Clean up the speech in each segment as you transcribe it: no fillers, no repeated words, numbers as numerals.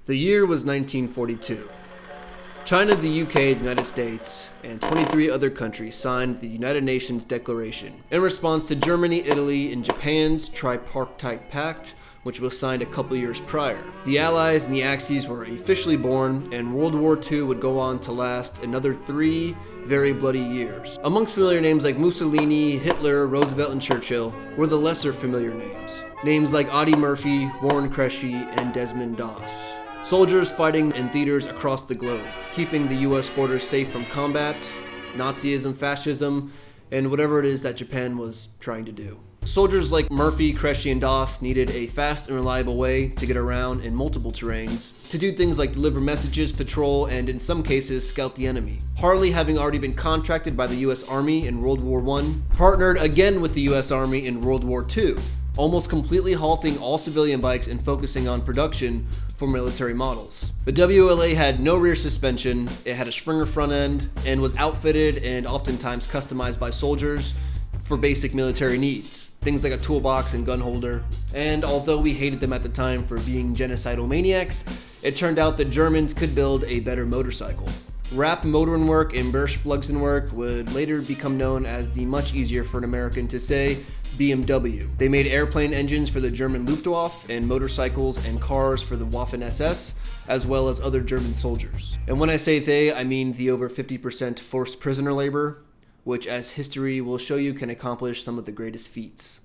The year was 1942. China, the UK, the United States, and 23 other countries signed the United Nations Declaration in response to Germany, Italy, and Japan's Tripartite Pact, which was signed a couple years prior. The Allies and the Axis were officially born, and World War II would go on to last another 3 very bloody years. Amongst familiar names like Mussolini, Hitler, Roosevelt, and Churchill were the lesser familiar names. Names like Audie Murphy, Warren Cressy, and Desmond Doss. Soldiers fighting in theaters across the globe, keeping the US borders safe from combat, Nazism, fascism, and whatever it is that Japan was trying to do. Soldiers like Murphy, Cressy, and Doss needed a fast and reliable way to get around in multiple terrains, to do things like deliver messages, patrol, and in some cases, scout the enemy. Harley, having already been contracted by the US Army in World War I, partnered again with the US Army in World War II, almost completely halting all civilian bikes and focusing on production for military models. The WLA had no rear suspension, it had a Springer front end, and was outfitted and oftentimes customized by soldiers for basic military needs. Things like a toolbox and gun holder. And although we hated them at the time for being genocidal maniacs, it turned out that Germans could build a better motorcycle. Rapp Motorenwerk and Bergflugzeugwerk would later become known as the much easier for an American to say BMW. They made airplane engines for the German Luftwaffe and motorcycles and cars for the Waffen-SS, as well as other German soldiers. And when I say they, I mean the over 50% forced prisoner labor, which as history will show you can accomplish some of the greatest feats.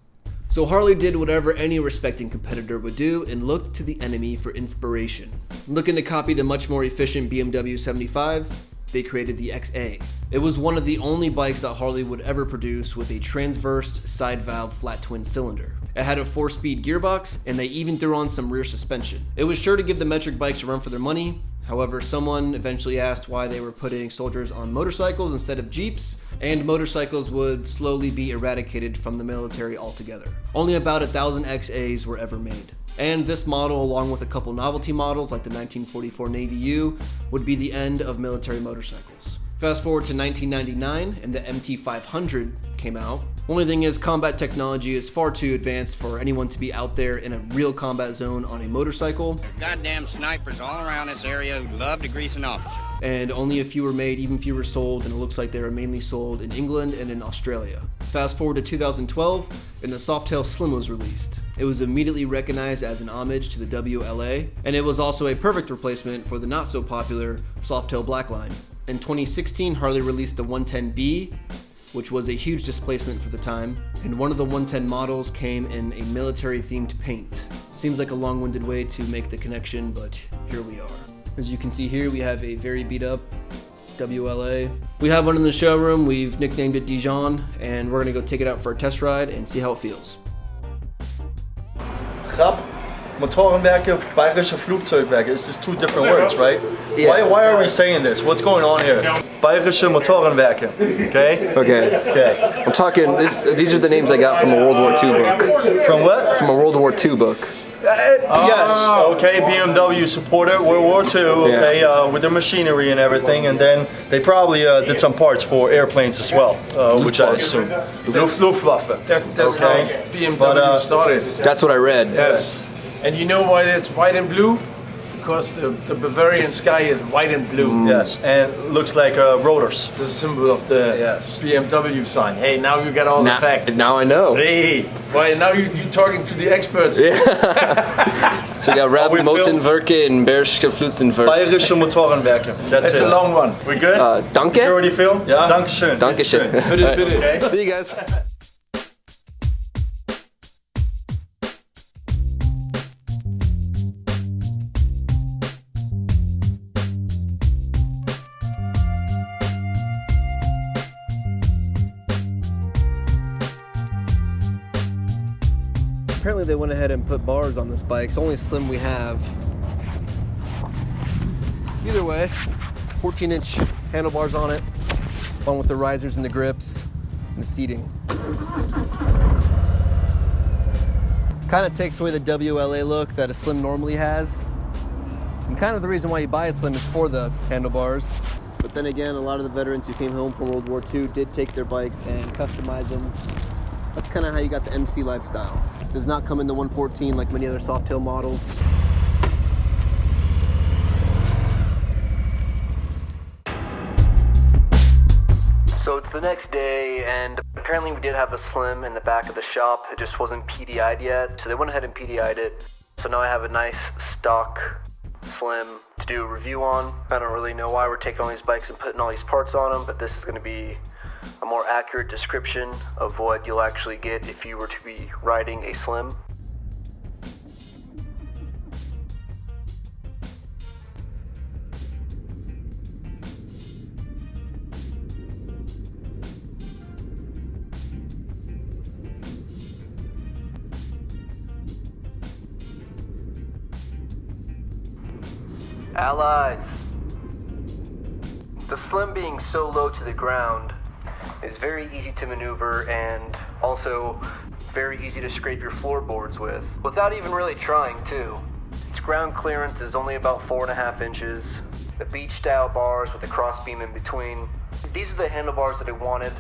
So Harley did whatever any respecting competitor would do and looked to the enemy for inspiration. Looking to copy the much more efficient BMW 75, they created the XA. It was one of the only bikes that Harley would ever produce with a transverse side valve flat twin cylinder. It had a 4-speed gearbox, and they even threw on some rear suspension. It was sure to give the metric bikes a run for their money. However, someone eventually asked why they were putting soldiers on motorcycles instead of Jeeps, and motorcycles would slowly be eradicated from the military altogether. Only about 1,000 XAs were ever made. And this model, along with a couple novelty models like the 1944 Navy U, would be the end of military motorcycles. Fast forward to 1999 and the MT500 came out. Only thing is, combat technology is far too advanced for anyone to be out there in a real combat zone on a motorcycle. There are goddamn snipers all around this area who love to grease an officer. And only a few were made, even fewer sold, and it looks like they were mainly sold in England and in Australia. Fast forward to 2012, and the Softail Slim was released. It was immediately recognized as an homage to the WLA, and it was also a perfect replacement for the not so popular Softail Blackline. In 2016, Harley released the 110B, which was a huge displacement for the time, and one of the 110 models came in a military-themed paint. Seems like a long-winded way to make the connection, but here we are. As you can see here, we have a very beat-up WLA. We have one in the showroom, we've nicknamed it Dijon, and we're gonna go take it out for a test ride and see how it feels. Rapp, Motorenwerke, Bayerische Flugzeugwerke. It's just 2 different words, right? Yeah. Why are we saying this? What's going on here? Bayerische Motorenwerke, okay? Okay. I'm talking, these are the names I got from a World War II book. From what? From a World War II book. Yes, okay, BMW supported World War II, okay, with their machinery and everything, and then they probably did some parts for airplanes as well, which I assume. Luftwaffe. That's okay. how BMW started. That's what I read. Yes. And you know why it's white and blue? Because the Bavarian sky is white and blue. Yes, and looks like rotors. It's the symbol of the BMW sign. Hey, now you get all the facts. Now I know. Hey, why now you're talking to the experts. Yeah. So you got Rapp Motorenwerke and Bergflugzeugwerke. Bayerische Motorenwerke. That's it. a long one. We good? Danke. Did you already film? Yeah. Dankeschön. Dankeschön. Bitte, bitte. See you guys. Apparently they went ahead and put bars on this bike. It's the only Slim we have. Either way, 14-inch handlebars on it, along with the risers and the grips and the seating. Kind of takes away the WLA look that a Slim normally has. And kind of the reason why you buy a Slim is for the handlebars. But then again, a lot of the veterans who came home from World War II did take their bikes and customize them. That's kind of how you got the MC lifestyle. Does not come in the 114 like many other Softail models. the next day, and apparently we did have a Slim in the back of the shop. It just wasn't PDI'd yet, so they went ahead and PDI'd it. So now I have a nice stock Slim to do a review on. I don't really know why we're taking all these bikes and putting all these parts on them, but this is going to be a more accurate description of what you'll actually get if you were to be riding a Slim. Allies. The Slim being so low to the ground is very easy to maneuver and also very easy to scrape your floorboards with, without even really trying too. Its ground clearance is only about 4.5 inches. The beach style bars with the crossbeam in between. These are the handlebars that I wanted.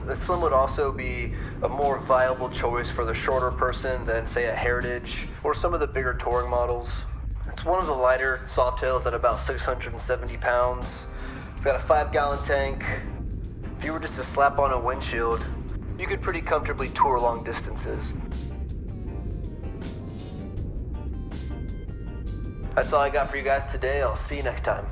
The Slim would also be a more viable choice for the shorter person than say a Heritage or some of the bigger touring models. It's one of the lighter Softails at about 670 pounds. It's got a 5-gallon tank. If you were just to slap on a windshield, you could pretty comfortably tour long distances. That's all I got for you guys today. I'll see you next time.